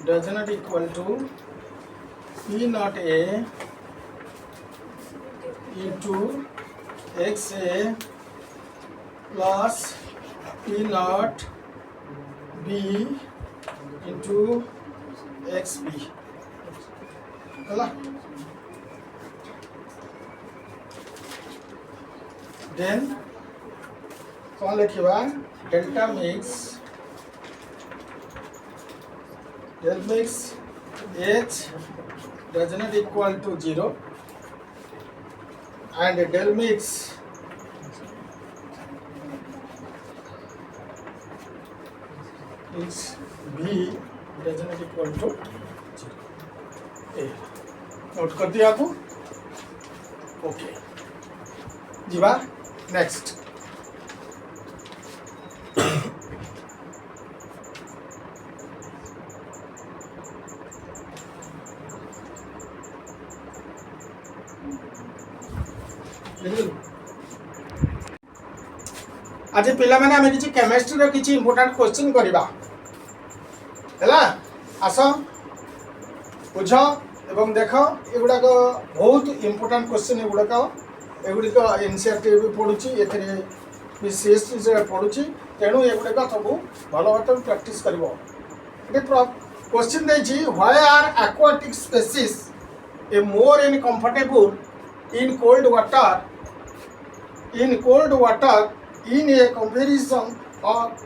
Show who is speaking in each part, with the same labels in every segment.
Speaker 1: does not equal to P naught A into XA plus P naught B into XB ହେଲା then कौन लिखिबा delta mix H does not equal to 0 and del mix is B does not equal to 0 A note कर दिया आपको okay जीवा next आज पिला माने आमे किछि केमिस्ट्री रो किछि इंपोर्टेंट क्वेश्चन करिबा हैला आसो बुझ एवं देख एगुड़ा बहुत इंपोर्टेंट क्वेश्चन एगुड़ा एनसीईआरटी भी पढ़ुची एथरे सीएसटी से पढ़ुची तेणु एगुड़ा सब भल भाव प्रैक्टिस करिवो क्वेश्चन देछि why are aquatic species a more in comfortable in cold water in a comparison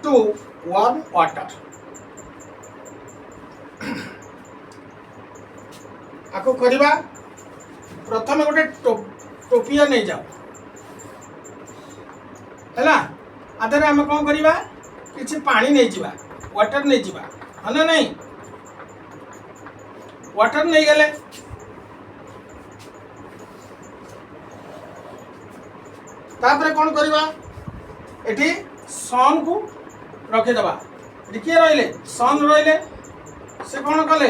Speaker 1: to warm water आको करिबा प्रथम गोटे टोपिया नहीं जाओ हैला आधर आम कौन करिबा किछि पानी नहीं जिबा वाटर नहीं जिबा हना नहीं वाटर नहीं गले तापरे कौन करिबा एटी सन को रखीदबा किए रहिले सन रहिले से कौन कले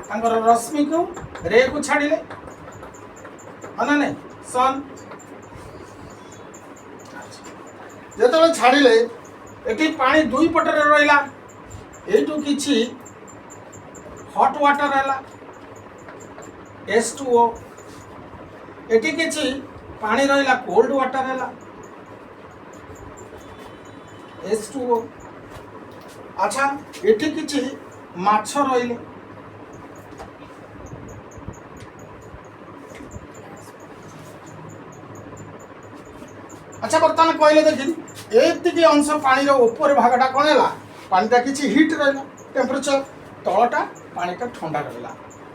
Speaker 1: तांकर रश्मि को रे को छाड़िले हना नहीं सन जतबे छाड़िले एटी पानी दुई पटरे रहिला एटू किछि हॉट वाटर हैला H2O एटी किछि पानी रहिला कोल्ड वाटर हैला H2O अच्छा एठी किछि माछ रहिले अच्छा बर्तमान कहले देखि एतिकी अंश पानी रो ऊपर भागटा कोन हैला पानीटा किछि हीट रहिला टेम्परेचर तळटा पानीटा ठंडा रहिला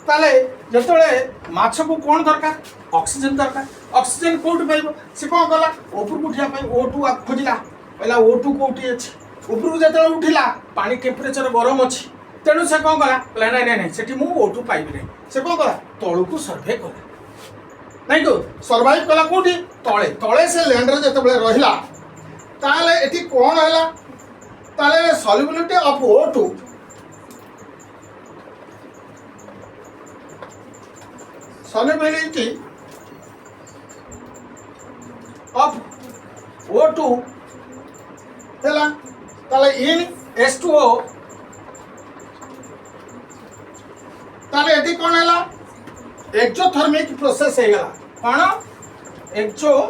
Speaker 1: ताले जतले माछ को कोन दरकार ऑक्सीजन दरकार ऑक्सीजन कोट पाइबो से कोन गला ऊपर उठिया पई O2 खोजिला पहला O2 कोठी अछि ऊपर को जतले उठिला पानी टेम्परेचर गरम अछि तेणु से कोन गला कहला नहीं नहीं सेठी मु O2 पाइबे नहीं से कोन गला तळु को सर्वे कला नहीं तो सर्वाइव कला कोठी तळे तळे से लैंड रे जतबे रहिला ताले एठी कोन हैला ताले solubility of O2 solubility of O2 हैला ताले इन H2O ताले एटी कोन हैला एक्सोथर्मिक प्रोसेस हे गला कोन एक्सोथर्मिक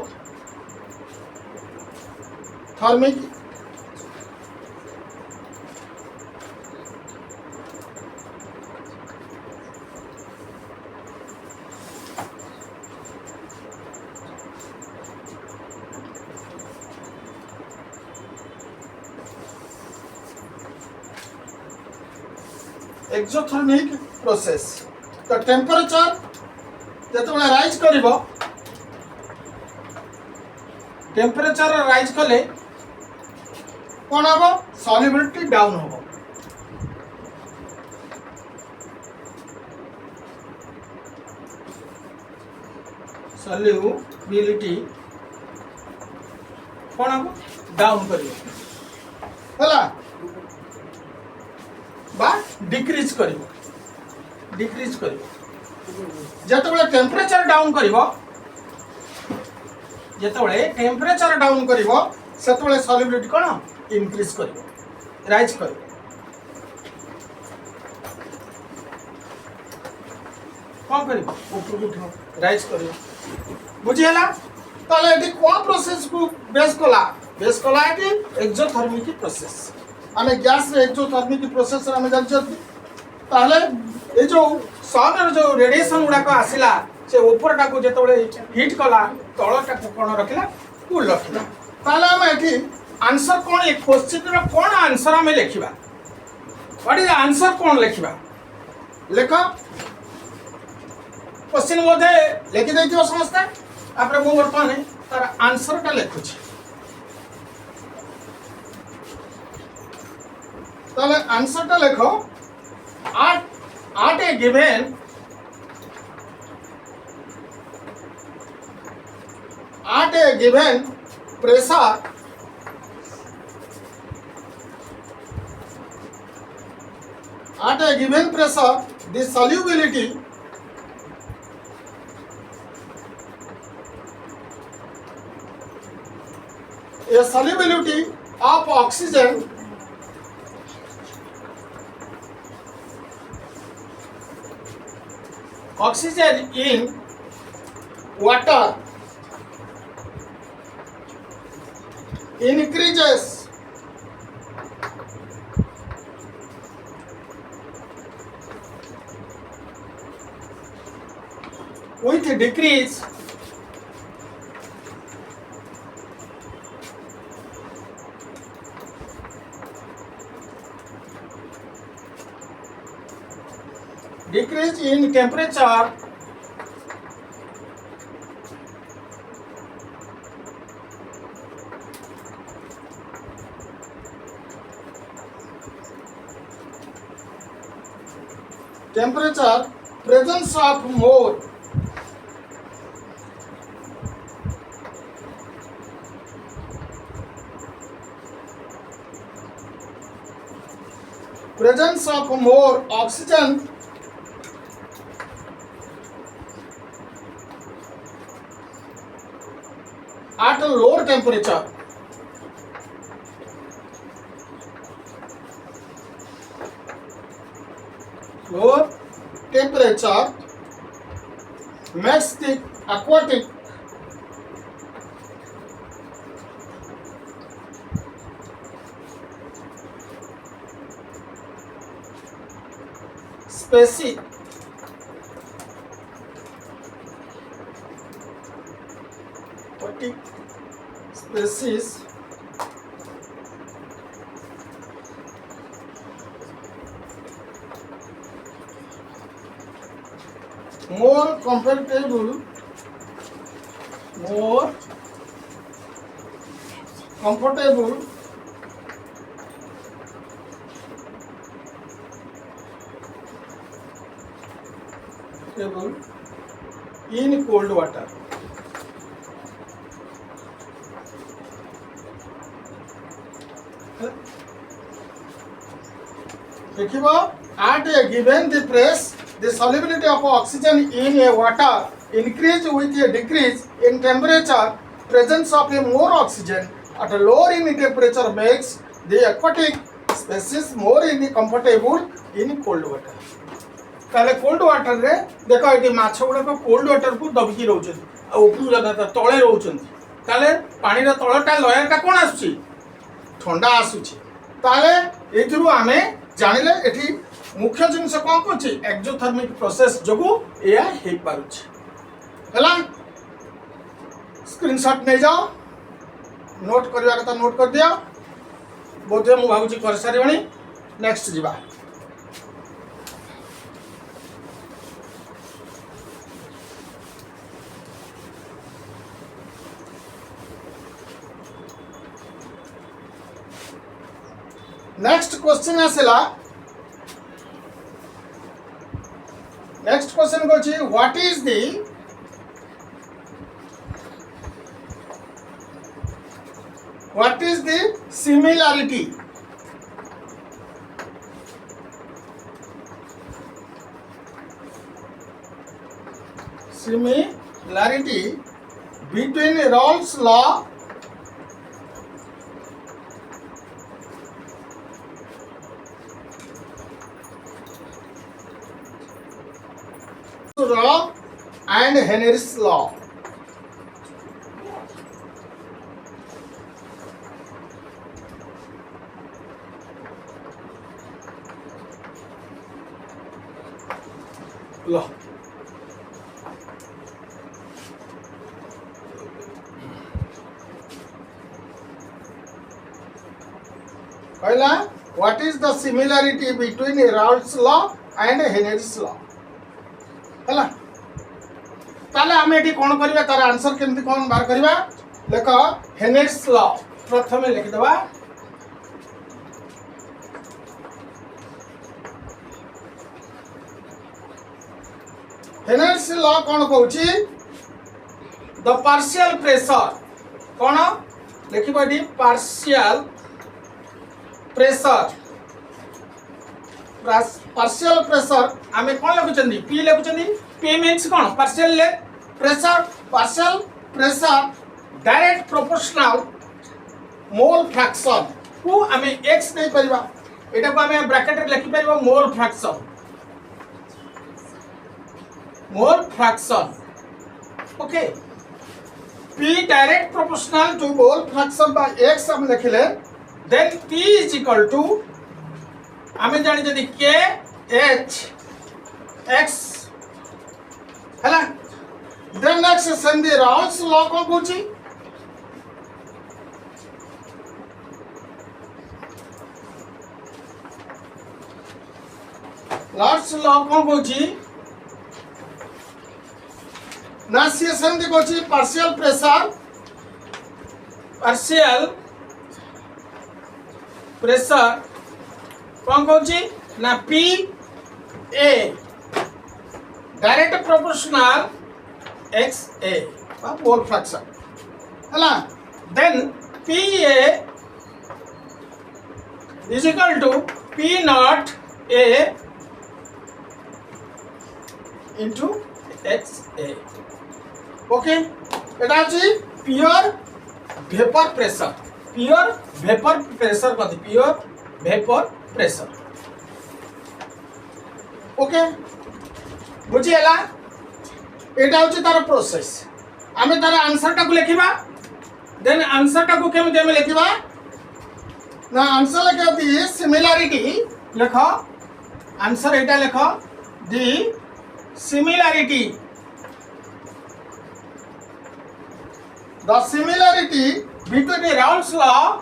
Speaker 1: एक्सोथर्मिक प्रोसेस तो टेम्परेचर जतबे राइज करिवो टेम्परेचर राइज कले कोन हबो सॉल्युबिलिटी डाउन हबो सॉल्युबिलिटी कोन हबो डाउन करिवो होला बा डिक्रीज करिवो जेतेबेले टेम्परेचर डाउन करिवो जेतेबेले टेम्परेचर डाउन करिवो सेतेबेले सॉल्युबिलिटी कोन इंक्रीज करिवो राइज करिवो कोन करिवो ऊपर उठो राइज करिवो बुझियला ताले एटी कोन प्रोसेस को बेस कला कि एक्सोथर्मिक प्रोसेस आमे गैस रे एक्सोथर्मिक प्रोसेस रे आमे जानछ ताले ए जो सन जो रेडिएशन गुडा को आसिला से ऊपरटा को जेतेबेले हिट कला तळटा को कोन रखिला कूल रखिला ताले हम एठी आंसर कोन एक क्वेश्चन रो कोन आंसर हम लिखिबा व्हाट इज आंसर कोन लिखिबा लेखो क्वेश्चन बोधे लिखि दैथियो समस्त आपरे मु वर्तमान तार आंसर का लिखुछि ताले आंसर टा लिखो at a given pressure the solubility of oxygen in water increases with decrease in temperature presence of more oxygen at a lower temperature makes the aquatic species more comfortable in cold water. देखिबो at a given the press the solubility of oxygen in a water increase with a decrease in temperature. Presence of a more oxygen at a lower in temperature makes the aquatic species more comfortable in cold water. ताले cold water रे देखो eighty माछ गुडा को cold water को दबकी रहउछन आ ऊपर जदा तळे रहउछन ताले पानी रा तळटा लयर का कोन आसुची ठंडा आसुची ताले एथिरु आमे जानिले एठी मुख्य जिनिस कोन कोछि एक्सोथर्मिक प्रोसेस जगु एया हे पारुछि हला स्क्रीनशॉट नै जाओ नोट करबा कथा नोट कर दिया बोधे मु भाबुछि कर सारिबणी नेक्स्ट जिबा नेक्स्ट क्वेश्चन आसला नेक्स्ट क्वेश्चन गोची what is the similarity similarity between Raoult's law and Henry's law. Law. पहला, what is the similarity between Raoult's law and Henry's law? ହେଲା ताले आमे एठी कोन करबा तार आंसर केमति कोन बार करबा लेख हेनरी's law प्रथमे लिख देबा हेनरी's law कोन कहूची द पार्शियल प्रेशर कोन लिखिबा the partial pressure partial pressure आमे कोन लिखुचंदी पी लिखुचंदी पी मीन्स कोन partial pressure direct proportional mole fraction को आमे x नै परिबा एटा को आमे ब्रैकेट रे लिखि परिबा mole fraction okay p direct proportional to mole fraction by x हम लिखले then p is equal to आमे जानि जदि k h x हैला देन नेक्स्ट संधि राउल्स लॉ को पूछी राउल्स लॉ को पूछी ना सी संधि को छी पार्शियल प्रेशर कौन कौन छी ना p a direct proportional x a mole fraction हैला then p a is equal to p not a into x a okay एटा छी प्योर वेपर प्रेशर ओके बुझी हला एटा होची तार प्रोसेस आमे तार आंसर टाको लिखिबा देन आंसर टाको केमते हम लिखिबा ना आंसर लिखा दी सिमिलरिटी लिखो आंसर एटा लिखो दी similarity the similarity between the Raoult's law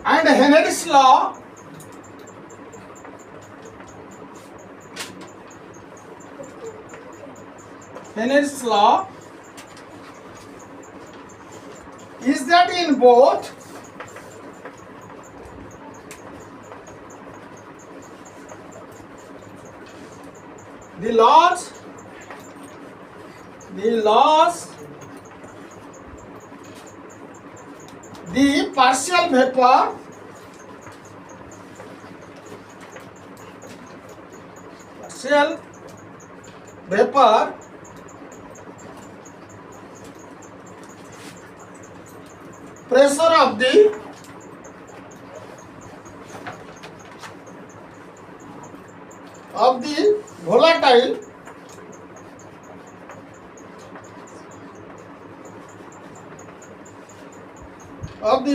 Speaker 1: and Henry's law is that in both the laws the partial vapor pressure of the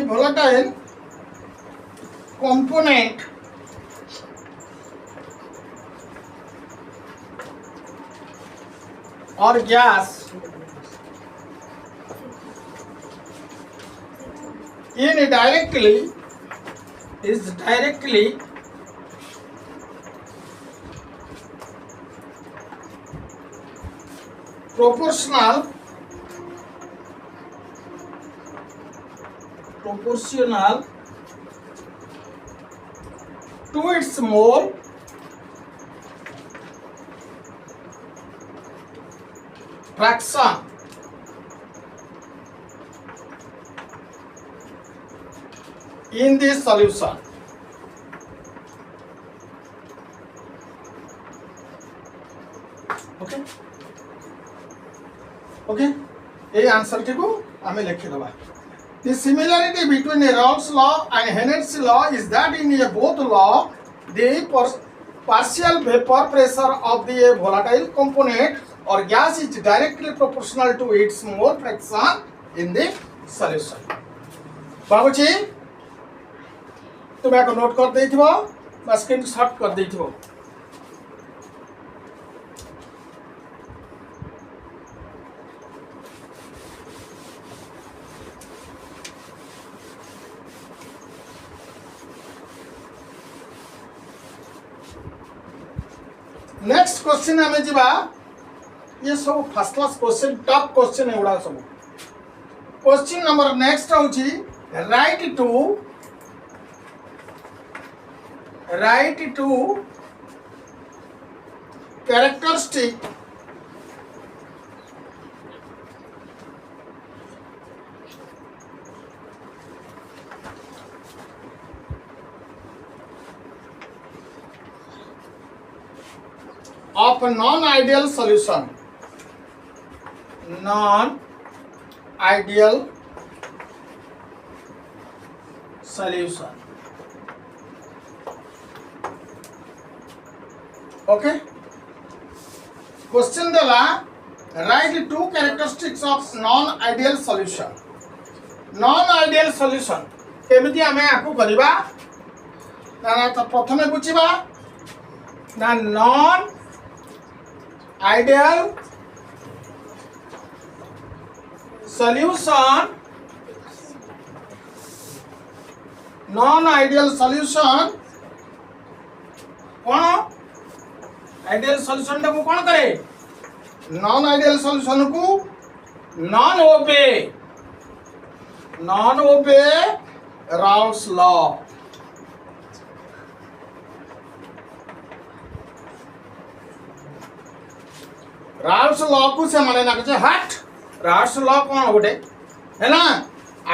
Speaker 1: volatile component or gas is directly proportional to its mole fraction in the solution. Okay. Okay. ये answer T को आमे लिखि दबा. The similarity between Raoult's law and Hennet's law is that in both law the partial vapor pressure of the volatile component or gas is directly proportional to its mole fraction in the solution. बाबूजी तुम एक note कर देथिबो बा screenshot कर देथिबो. Next question आमे जिबा. ये सब first class question top question एवडा सब. क्वेश्चन नंबर नेक्स्ट होची write to characteristic of a non-ideal solution. Non-ideal solution. Okay. Question dela write two characteristics of non-ideal solution. Non-ideal solution केमिति आमे आकु करिबा ना तो प्रथमे बुझिबा ना non ideal solution. Non-ideal solution कौन आइडियल सॉल्यूशन टा को कौन करे. नॉन आइडियल सॉल्यूशन को non obey Raoult's law. Raoult's law को से माने ना के हट. राउल्ट्स लॉ कौन गोटे है ना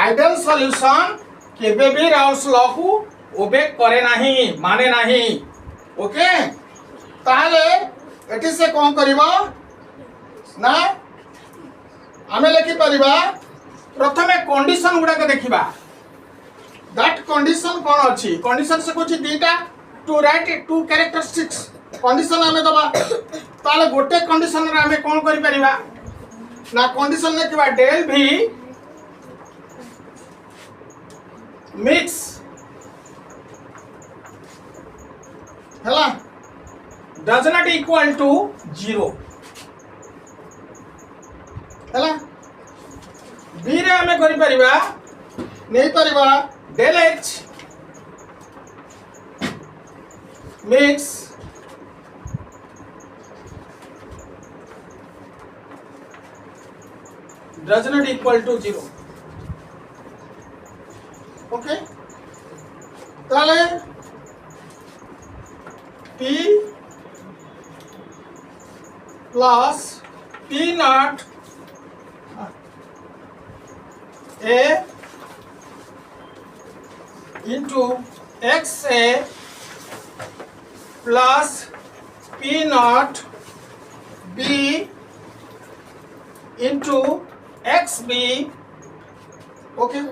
Speaker 1: आइडियल सॉल्यूशन केबे भी राउल्ट्स लॉ को ओबे करे नाही माने नाही. ओके ताले एटी से कौन करिबा ना आमे लिखि परिबा. प्रथमे कंडीशन गुडा के देखिबा. दैट कंडीशन कौन अछि. कंडीशन से कुछ दीटा two write two characteristics condition आमे दबा. ताले गोटे कंडीशन रे आमे कौन करि परिबा ना कंडीशन लिखिबा डेल भी मिक्स हला does not equal to 0 हला. बी रे हमें करि परिबा नहीं परिबा del h mix does not equal to 0. Okay ताले P plus P naught A into XA plus P naught B into XB. Okay.